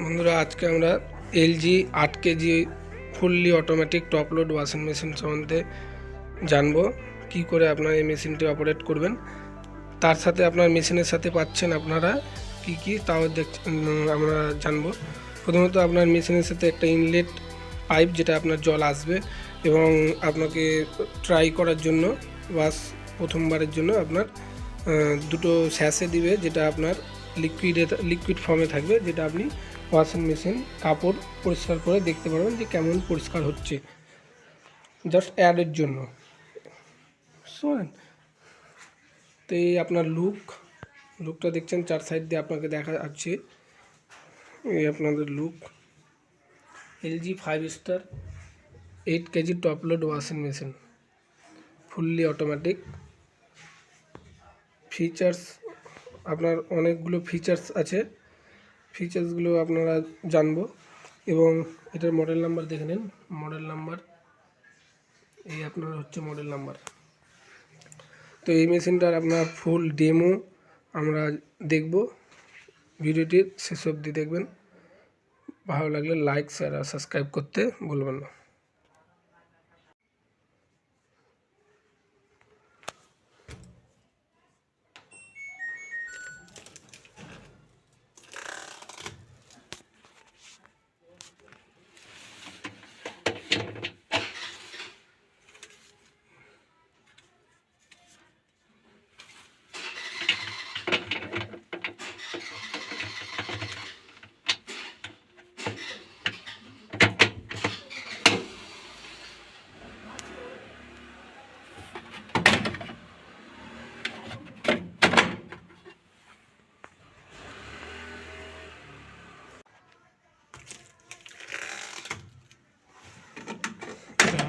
বন্ধুরা, আজকে আমরা LG 8 KG fully automatic top load washing machine সম্বন্ধে জানবো। কি করে আপনার এই মেশিনটি অপারেট করবেন, তার সাথে আপনার মেশিনের সাথে পাচ্ছেন আপনারা কি কি তাও আমরা জানবো। প্রথমত আপনার মেশিনের সাথে একটা ইনলেট পাইপ, যেটা আপনার জল আসবে এবং আপনাকে ট্রাই করার জন্য প্রথমবারের জন্য আপনার দুটো স্যাশে দিবে, যেটা আপনার লিকুইড ফর্মে থাকবে, যেটা আপনি ওয়াশিং মেশিন কাপড় পরিষ্কার করে দেখতে পারবেন যে কেমন পরিষ্কার হচ্ছে, জাস্ট অ্যাডের জন্য। শোনেন তো এই আপনার লুকটা দেখছেন, চার সাইড দিয়ে আপনাকে দেখা যাচ্ছে। এই আপনাদের look LG 5 star 8 KG top load washing machine fully automatic. Features আপনার অনেকগুলো ফিচার্স আছে, ফিচার্সগুলো আপনারা জানবো। এবং এটার মডেল নাম্বার দেখে নিন। মডেল নাম্বার এই আপনার হচ্ছে মডেল নাম্বার। তো এই মেশিনটার আপনার ফুল ডেমো আমরা দেখব, ভিডিওটির শেষ অবধি দেখবেন। ভালো লাগলে লাইক, শেয়ার আর সাবস্ক্রাইব করতে ভুলবেন না।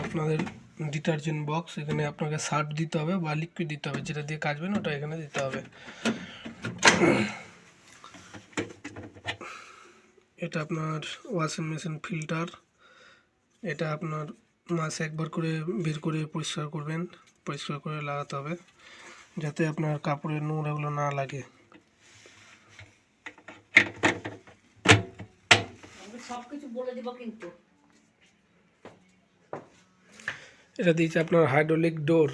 আপনাদের ডিটারজেন্ট বক্স, এখানে আপনাকে সার্ফ দিতে হবে বা লিকুইড দিতে হবে, যেটা দিয়ে কাচবেন ওটা এখানে দিতে হবে। এটা আপনার ওয়াশিং মেশিন ফিল্টার, এটা আপনার মাসে একবার করে বের করে পরিষ্কার করবেন, পরিষ্কার করে লাগাতে হবে যাতে আপনার কাপড়ের নোংরাগুলো না লাগে। এটা দিয়েছে আপনার হাইড্রোলিক ডোর।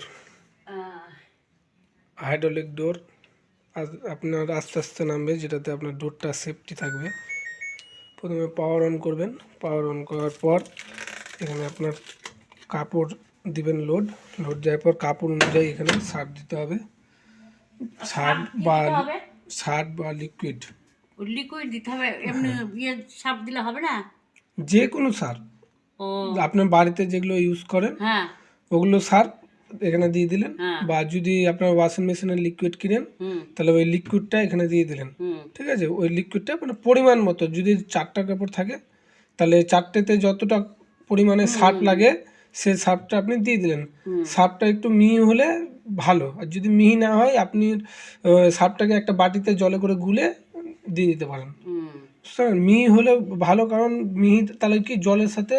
আপনার আস্তে আস্তে নামবে, যেটাতে আপনার ডোরটা সেফটি থাকবে। প্রথমে পাওয়ার অন করবেন, পাওয়ার অন করার পর এখানে আপনার কাপড় দিবেন, লোড দেওয়ার পর কাপড় অনুযায়ী এখানে সার্ফ দিতে হবে। সার্ফ বা লিকুইড দিতে হবে। এমনি সার্ফ দিলে হবে না, যে কোনো সার্ফ আপনার বাড়িতে যেগুলো ইউজ করেন ওগুলো সার্ফ এখানে দিয়ে দিলেন। বা যদি আপনার ওয়াশিং মেশিনের লিকুইড কিনেন তাহলে ওই লিকুইডটা এখানে দিয়ে দিলেন। ঠিক আছে, ওই লিকুইডটা মানে পরিমাণ মতো, যদি 4টা কাপড় থাকে তাহলে 4টেতে যতটা পরিমাণে সার্ফ লাগে সেই সার্ফটা আপনি দিয়ে দিলেন। সার্ফটা একটু মিহি হলে ভালো, আর যদি মিহি না হয় আপনি সার্ফটাকে একটা বাটিতে জলে করে গুলে দিয়ে দিতে পারেন। মিহি হলে ভালো, কারণ মিহি তাহলে কি জলের সাথে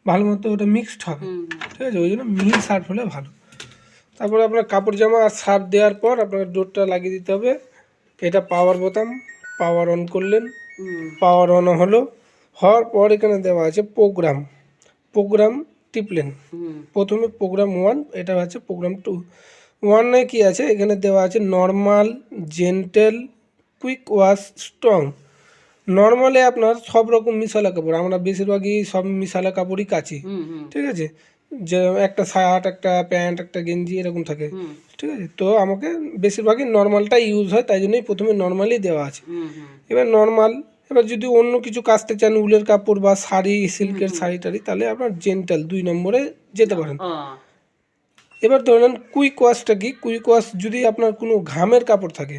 ভালো মতো ওটা মিক্সড হবে। ঠিক আছে, ওই জন্য মিহি সার্ফ হলে ভালো। তারপরে আপনার কাপড় জামা আর সার্ফ দেওয়ার পর আপনার ডোরটা লাগিয়ে দিতে হবে। এটা পাওয়ার বোতাম, পাওয়ার অন করলেন, পাওয়ার অন হওয়ার পর এখানে দেওয়া আছে প্রোগ্রাম টিপলেন। প্রথমে প্রোগ্রাম 1, এটা আছে প্রোগ্রাম 2। 1-এ কী আছে, এখানে দেওয়া আছে normal, gentle, quick wash, strong. নর্মালে আপনার সব রকম মিশালা কাপড়, আমরা বেশিরভাগই সব মিশালা কাপড়ই কাচি। ঠিক আছে, যে একটা শার্ট, একটা প্যান্ট, একটা গেঞ্জি এরকম থাকে। ঠিক আছে, তো আমাকে বেশিরভাগই নর্মালটা ইউজ হয়, তাই জন্যই প্রথমে নর্মালই দেওয়া আছে। এবার যদি অন্য কিছু কাচতে চান, উলের কাপড় বা শাড়ি, সিল্কের শাড়ি টাড়ি, তাহলে আপনার জেন্টাল 2 নম্বরে যেতে পারেন। এবার ধরেন কুইক ওয়াশটা কি, কুইক ওয়াশ যদি আপনার কোনো ঘামের কাপড় থাকে,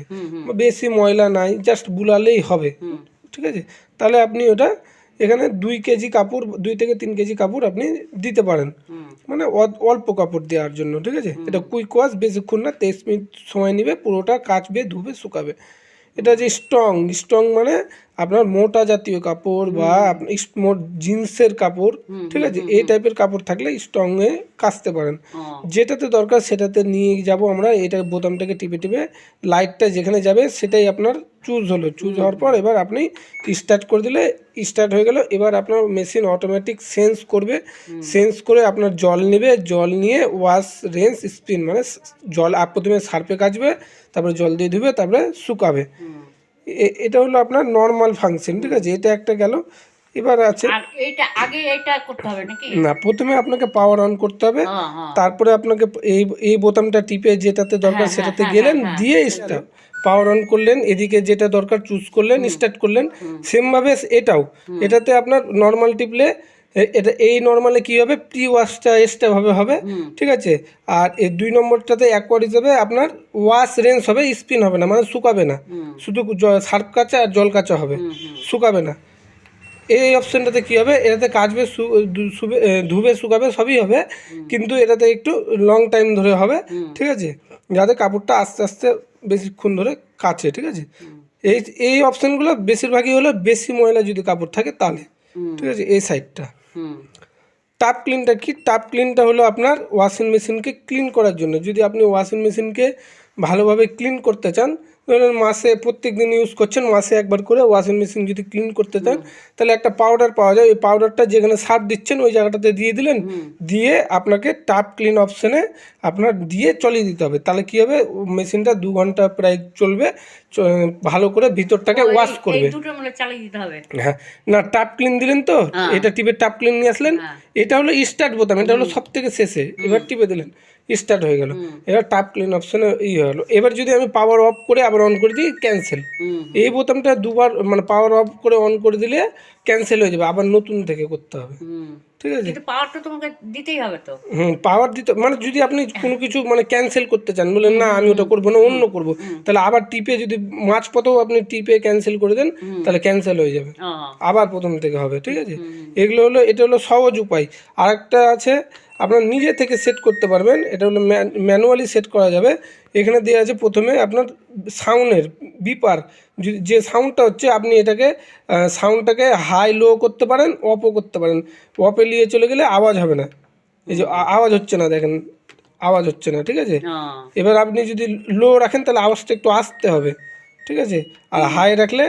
বেশি ময়লা নাই, জাস্ট বুলালেই হবে। ঠিক আছে, তাহলে আপনি ওটা এখানে 2 কেজি কাপড়, 2 থেকে 3 কেজি কাপড় আপনি দিতে পারেন, মানে অল্প কাপড় দেওয়ার জন্য। ঠিক আছে, এটা কুইক ওয়াশ, বেশিক্ষণ না, 23 মিনিট সময় নেবে, পুরোটা কাচবে, ধুবে, শুকাবে। এটা যে স্ট্রং মানে আপনার মোটা জাতীয় কাপড় বা জিন্সের কাপড়, ঠিক আছে, এই টাইপের কাপড় থাকলে স্ট্রংয়ে কাচতে পারেন। যেটাতে দরকার সেটাতে নিয়ে যাব আমরা। এটা বোতামটাকে টিপে টিপে লাইটটা যেখানে যাবে সেটাই আপনার চুজ হলো। চুজ হওয়ার পর এবার আপনি স্টার্ট করে দিলে স্টার্ট হয়ে গেল। এবার আপনার মেশিন অটোমেটিক সেন্স করবে, সেন্স করে আপনার জল নেবে, জল নিয়ে ওয়াশ রেঞ্জ স্পিন মানে জল প্রথমে সার্ফে কাচবে, তারপরে জল দিয়ে ধুবে, তারপরে শুকাবে। এটা হলো আপনার নর্মাল ফাংশন, ঠিক আছে, এটা একটা গেল। এবার আছে এটা করতে হবে নাকি? না, প্রথমে আপনাকে পাওয়ার অন করতে হবে, তারপরে আপনাকে এই বোতামটা টিপে যেটাতে দরকার সেটাতে গেলেন, দিয়ে স্টার্ট পাওয়ার অন করলেন, এদিকে যেটা দরকার চুজ করলেন, স্টার্ট করলেন। সেমভাবে এটাতে আপনার নর্মাল টিপলে এটা এই নর্মালে কী হবে, প্রি ওয়াশটা এক্সট্রাভাবে হবে, ঠিক আছে। আর এই 2 নম্বরটাতে অ্যাকোয়ার হিসেবে আপনার ওয়াশ রেঞ্জ হবে, স্পিন হবে না, মানে শুকাবে না, শুধু সার্ফ কাচা আর জল কাচা হবে, শুকাবে না। এই অপশানটাতে কী হবে, এটাতে কাচবে, ধুবে, শুকাবে, সবই হবে, কিন্তু এটাতে একটু লং টাইম ধরে হবে, ঠিক আছে, যাতে কাপড়টা আস্তে আস্তে বেশিক্ষণ ধরে কাচে, ঠিক আছে। এই অপশানগুলো বেশিরভাগই হলো বেশি ময়লা যদি কাপড় থাকে তাহলে, ঠিক আছে। এই সাইডটা টাপ ক্লিনটা কি, টাপ ক্লিনটা হলো আপনার ওয়াশিং মেশিনকে ক্লিন করার জন্য। যদি আপনি ওয়াশিং মেশিনকে ভালোভাবে ক্লিন করতে চান, ধরুন মাসে প্রত্যেক দিন ইউজ করছেন, মাসে একবার করে ওয়াশিং মেশিন যদি ক্লিন করতে চান, তাহলে একটা পাউডার পাওয়া যায়। ওই পাউডারটা যেখানে সার্ফ দিচ্ছেন ওই জায়গাটাতে দিয়ে দিলেন, দিয়ে আপনাকে টাপ ক্লিন অপশানে আপনার দিয়ে চলিয়ে দিতে হবে। তাহলে কী হবে, মেশিনটা 2 ঘন্টা প্রায় চলবে, ভালো করে ভিতরটাকে ওয়াশ করবে। হ্যাঁ, না টাপ ক্লিন দিলেন তো, এটা টিপে টাপ ক্লিন নিয়ে আসলেন, এটা হলো স্টার্ট বোতাম, এটা হলো সব থেকে শেষে, এবার টিপে দিলেন, স্টার্ট হয়ে গেল। এবার টাপ ক্লিন অপশানে হলো। এবার যদি আমি পাওয়ার অফ করে আবার অন করে দিই, ক্যান্সেল। এই বোতামটা দুবার মানে পাওয়ার অফ করে অন করে দিলে ক্যান্সেল হয়ে যাবে, আবার নতুন থেকে করতে হবে, ঠিক আছে। পাওয়ারটা তোমাকে দিতেই হবে তো। পাওয়ার দিতে মানে যদি আপনি কোনো কিছু মানে ক্যান্সেল করতে চান, বলেন না আমি ওটা করবো না, অন্য করবো, তাহলে আবার টিপে যদি মাঝপথেও আপনি টিপে ক্যান্সেল করে দেন, তাহলে ক্যান্সেল হয়ে যাবে, আবার প্রথম থেকে হবে, ঠিক আছে। এগুলো হলো, এটা হলো সহজ উপায়। আরেকটা আছে, আপনার নিজে থেকে সেট করতে পারবেন, এটা হলো ম্যানুয়ালি সেট করা যাবে। এখানে দেওয়া আছে প্রথমে আপনার সাউন্ডের বিপার, যে সাউন্ডটা হচ্ছে, আপনি এটাকে সাউন্ডটাকে হাই লো করতে পারেন, অফও করতে পারেন। অফে নিয়ে চলে গেলে আওয়াজ হবে না, এই যে আওয়াজ হচ্ছে না, দেখেন আওয়াজ হচ্ছে না, ঠিক আছে। এবার আপনি যদি লো রাখেন তাহলে আওয়াজটা একটু আসতে হবে, ঠিক আছে। আর হাই রাখলে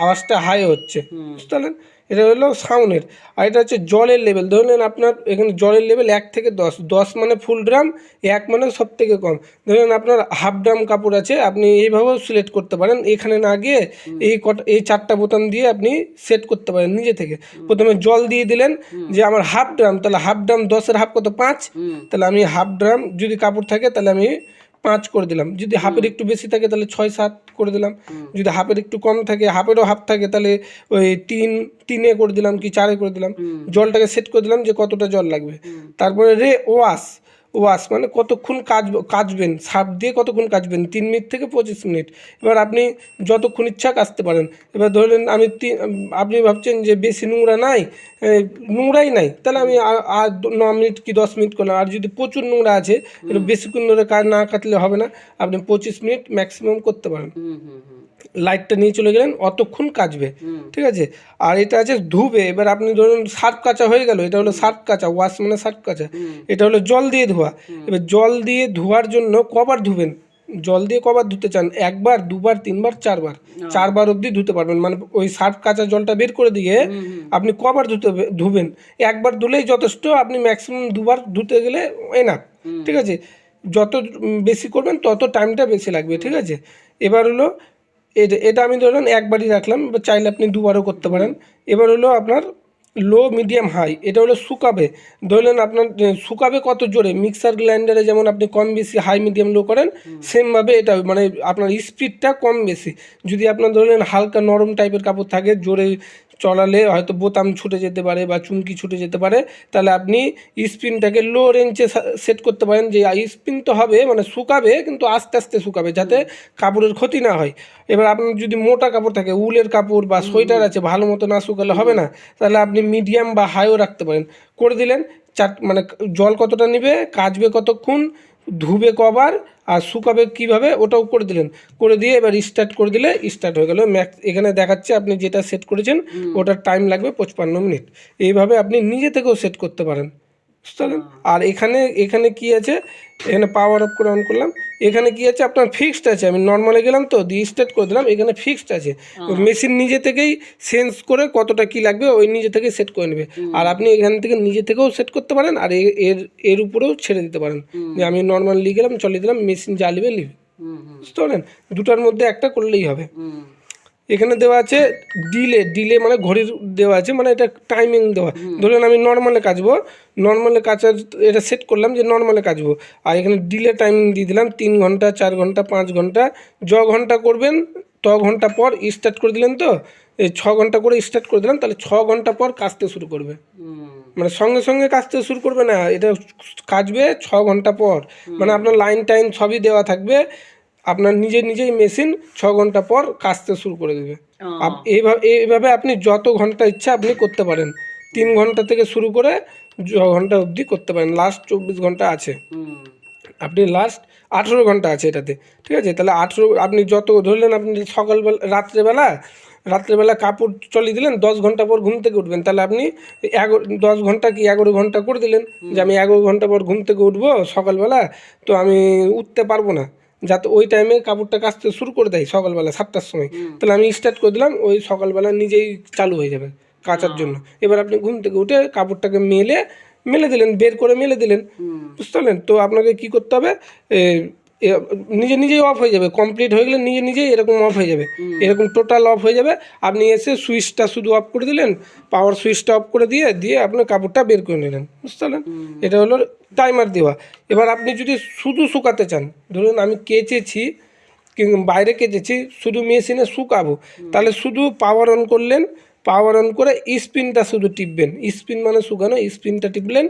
আওয়াজটা হাই হচ্ছে, বুঝতে পারলেন। এটা হলো সাউন্ডের। আর এটা হচ্ছে জলের লেভেল। ধরে নেন আপনার এখানে জলের লেভেল 1 থেকে 10, 10 মানে ফুল ড্রাম, 1 মানে সব থেকে কম। ধরেন আপনার হাফ ড্রাম কাপড় আছে, আপনি এইভাবেও সিলেক্ট করতে পারেন, এখানে না গিয়ে এই 4টা বোতাম দিয়ে আপনি সেট করতে পারেন নিজে থেকে। প্রথমে জল দিয়ে দিলেন যে আমার হাফ ড্রাম, তাহলে হাফ ড্রাম 10-এর হাফ কত, 5, তাহলে আমি হাফ ড্রাম যদি কাপড় থাকে তাহলে আমি 5 করে দিলাম, যদি হাফের একটু বেশি থাকে তাহলে 6-7 করে দিলাম, যদি হাফের একটু কম থাকে, হাফেরও হাফ থাকে, তাহলে ওই 3-এ করে দিলাম কি 4-এ করে দিলাম। জলটাকে সেট করে দিলাম যে কতটা জল লাগবে। তারপরে ওয়াশ মানে কতক্ষণ কাচবেন, সার্ফ দিয়ে কতক্ষণ কাচবেন, 3 মিনিট থেকে 25 মিনিট। এবার আপনি যতক্ষণ ইচ্ছা কাচতে পারেন। এবার ধরলেন আপনি ভাবছেন যে বেশি নোংরাই নাই, তাহলে আমি আর 9 মিনিট কি 10 মিনিট করলাম। আর যদি প্রচুর নোংরা আছে, বেশিক্ষণ ধরে না কাটলে হবে না, আপনি 25 মিনিট ম্যাক্সিমাম করতে পারেন। লাইটটা নিয়ে চলে গেলেন, অতক্ষণ কাচবে, ঠিক আছে। আর এটা আছে ধুবে। এবার আপনি ধরুন সার্ফ কাচা হয়ে গেল, এটা হলো সার্ফ কাচা, ওয়াশ মানে সার্ফ কাচা। এটা হলো জল দিয়ে ধোয়া। এবার জল দিয়ে ধোয়ার জন্য কবার ধুবেন, জল দিয়ে কবার ধুতে চান, 1 বার, 2 বার, 3 বার, 4 বার, 4 বার অবধি ধুতে পারবেন। মানে ওই সার্ফ কাচা জলটা বের করে দিয়ে আপনি কবার ধুবেন, 1 বার ধুলেই যথেষ্ট। আপনি ম্যাক্সিমাম 2 বার ধুতে গেলে এনাফ, ঠিক আছে। যত বেশি করবেন তত টাইমটা বেশি লাগবে, ঠিক আছে। এবার হলো এটা আমি ধরুন 1 বারই রাখলাম, এবার চাইলে আপনি 2 বারও করতে পারেন। এবার হলো আপনার লো, মিডিয়াম, হাই। এটা হলো শুকাবে। ধরলেন আপনার শুকাবে কত জোরে, মিক্সার গ্রাইন্ডারে যেমন আপনি কম বেশি হাই মিডিয়াম লো করেন, সেমভাবে এটা মানে আপনার স্পিডটা কম বেশি। যদি আপনার ধরলেন হালকা নরম টাইপের কাপড় থাকে, জোরে চলালে হয়তো বোতাম ছুটে যেতে পারে বা চুমকি ছুটে যেতে পারে, তাহলে আপনি স্পিনটাকে লো রেঞ্জে সেট করতে পারেন, যে স্পিন তো হবে মানে শুকাবে কিন্তু আস্তে আস্তে শুকাবে, যাতে কাপড়ের ক্ষতি না হয়। এবার আপনার যদি মোটা কাপড় থাকে, উলের কাপড় বা সোয়েটার আছে, ভালো মতো না শুকালে হবে না, তাহলে আপনি মিডিয়াম বা হাইও রাখতে পারেন। করে দিলেন, মানে জল কতটা নেবে, কাচবে কতক্ষণ, ধুবে কবার আর শুকাবে কিভাবে ওটাও করে দিলেন, করে দিয়ে এবার স্টার্ট করে দিলে স্টার্ট হয়ে গেল। এখানে দেখাচ্ছে আপনি যেটা সেট করেছেন ওটার টাইম লাগবে 55 মিনিট। এইভাবে আপনি নিজে থেকেও সেট করতে পারেন, বুঝতে পারলেন। আর এখানে কি আছে, এখানে পাওয়ার অফ করে অন করলাম, এখানে কি আছে আপনার ফিক্সড আছে। আমি নর্মালে গেলাম তো দিয়ে স্টার্ট করে দিলাম, এখানে ফিক্সড আছে। মেশিন নিজে থেকেই সেন্স করে কতটা কি লাগবে ওই নিজে থেকে সেট করে নেবে। আর আপনি এখান থেকে নিজে থেকেও সেট করতে পারেন আর এর উপরেও ছেড়ে দিতে পারেন যে আমি নর্মালি গেলাম চলিয়ে দিলাম, মেশিন যা লিবে লিবে, বুঝতে পারলেন। দুটার মধ্যে একটা করলেই হবে। এখানে দেওয়া আছে ডিলে মানে ঘড়ির দেওয়া আছে, মানে এটা টাইমিং দেওয়া। ধরুন আমি নর্মালে কাচবো, নর্মালে কাচার এটা সেট করলাম যে নর্মালে কাচবো, আর এখানে ডিলে টাইমিং দিয়ে দিলাম 3 ঘন্টা 4 ঘন্টা 5 ঘন্টা। ঘন্টা করবেন ঘন্টা পর স্টার্ট করে দিলেন, তো এই 6 ঘন্টা করে স্টার্ট করে দিলাম, তাহলে 6 ঘন্টা পর কাচতে শুরু করবে। মানে সঙ্গে সঙ্গে কাচতে শুরু করবে না, এটা কাচবে 6 ঘন্টা পর। মানে আপনার লাইন টাইম সবই দেওয়া থাকবে, আপনার নিজেই মেশিন 6 ঘন্টা পর কাচতে শুরু করে দেবে। এইভাবে আপনি যত ঘন্টা ইচ্ছা আপনি করতে পারেন, 3 ঘন্টা থেকে শুরু করে 6 ঘন্টা অবধি করতে পারেন। লাস্ট 24 ঘন্টা আছে, আপনি লাস্ট 18 ঘন্টা আছে এটাতে, ঠিক আছে। তাহলে 18 আপনি যত ধরলেন, আপনি সকালবেলা রাত্রেবেলা কাপড় চলিয়ে দিলেন, 10 ঘন্টা পর ঘুম থেকে উঠবেন, তাহলে আপনি 10 ঘন্টা কি 11 ঘন্টা করে দিলেন যে আমি 11 ঘন্টা পর ঘুম থেকে উঠবো সকালবেলা, তো আমি উঠতে পারবো না, যাতে ওই টাইমে কাপড়টা কাচতে শুরু করে দেয় সকালবেলা 7টার সময়, তাহলে আমি স্টার্ট করে দিলাম, ওই সকালবেলা নিজেই চালু হয়ে যাবে কাচার জন্য। এবার আপনি ঘুম থেকে উঠে কাপড়টাকে মেলে দিলেন, বের করে মেলে দিলেন, বুঝতে পারলেন। তো আপনাকে কি করতে হবে, নিজেই অফ হয়ে যাবে, কমপ্লিট হয়ে গেলে নিজেই এরকম অফ হয়ে যাবে, এরকম টোটাল অফ হয়ে যাবে। আপনি এসে সুইচটা শুধু অফ করে দিলেন, পাওয়ার সুইচটা অফ করে দিয়ে আপনার কাপড়টা বের করে নিলেন, বুঝতে পারলেন। এটা হলো টাইমার দেওয়া। এবার আপনি যদি শুধু শুকাতে চান, ধরুন আমি কেচেছি কিন্তু বাইরে কেচেছি, শুধু মেশিনে শুকাবো, তাহলে শুধু পাওয়ার অন করলেন, পাওয়ার অন করে স্পিনটা শুধু টিপবেন, স্পিন মানে শুকানো, স্পিনটা টিপলেন,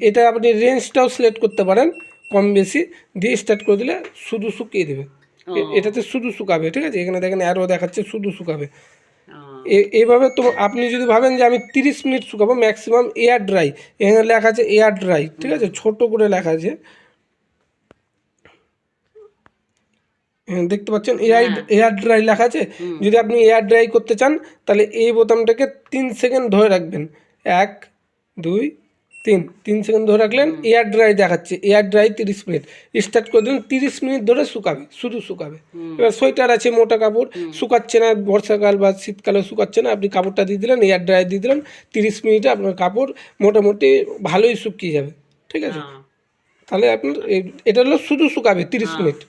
এটা আপনি রেঞ্জটাও সিলেক্ট করতে পারেন কম বেশি, দিয়ে স্টার্ট করে দিলে শুধু শুকিয়ে দেবে। এটাতে শুধু শুকাবে, ঠিক আছে। এখানে দেখেন অ্যারো দেখাচ্ছে শুধু শুকাবে। এইভাবে তো আপনি যদি ভাবেন যে আমি 30 মিনিট শুকাবো ম্যাক্সিমাম এয়ার ড্রাই, এখানে লেখা আছে এয়ার ড্রাই, ঠিক আছে, ছোট করে লেখা আছে, দেখতে পাচ্ছেন এয়ার ড্রাই লেখা আছে। যদি আপনি এয়ার ড্রাই করতে চান তাহলে এই বোতামটাকে 3 সেকেন্ড ধরে রাখবেন, 1 2 3 সেকেন্ড ধরে রাখলেন, এয়ার ড্রাই দেখাচ্ছে, এয়ার ড্রাই 30 মিনিট, স্টার্ট করে দিন, 30 মিনিট ধরে শুকাবে, শুধু শুকাবে। এবার সোয়েটার আছে মোটা কাপড় শুকাচ্ছে না, বর্ষাকাল বা শীতকালে শুকাচ্ছে না, আপনি কাপড়টা দিয়ে দিলেন, এয়ার ড্রাই দিয়ে দিলেন, 30 মিনিটে আপনার কাপড় মোটামুটি ভালোই শুকিয়ে যাবে, ঠিক আছে। তাহলে আপনার এটা হলো শুধু শুকাবে 30 মিনিট,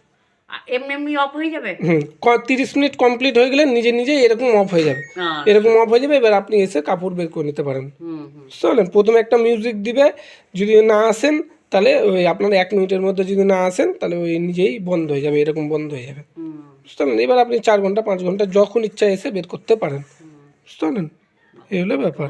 এমনি অফ হয়ে যাবে। 30 মিনিট কমপ্লিট হয়ে গেলে নিজেই এরকম অফ হয়ে যাবে, এরকম অফ হয়ে যাবে। এবার আপনি এসে কাপড় বের করে নিতে পারেন, বুঝলেন। প্রথমে একটা মিউজিক দিবে, যদি না আসেন তাহলে ওই আপনার 1 মিনিটের মধ্যে যদি না আসেন তাহলে ওই নিজেই বন্ধ হয়ে যাবে, এরকম বন্ধ হয়ে যাবে, বুঝতে পারলেন। এবার আপনি 4 ঘন্টা 5 ঘন্টা যখন ইচ্ছা এসে বের করতে পারেন, বুঝতে পারলেন। এই হলো ব্যাপার।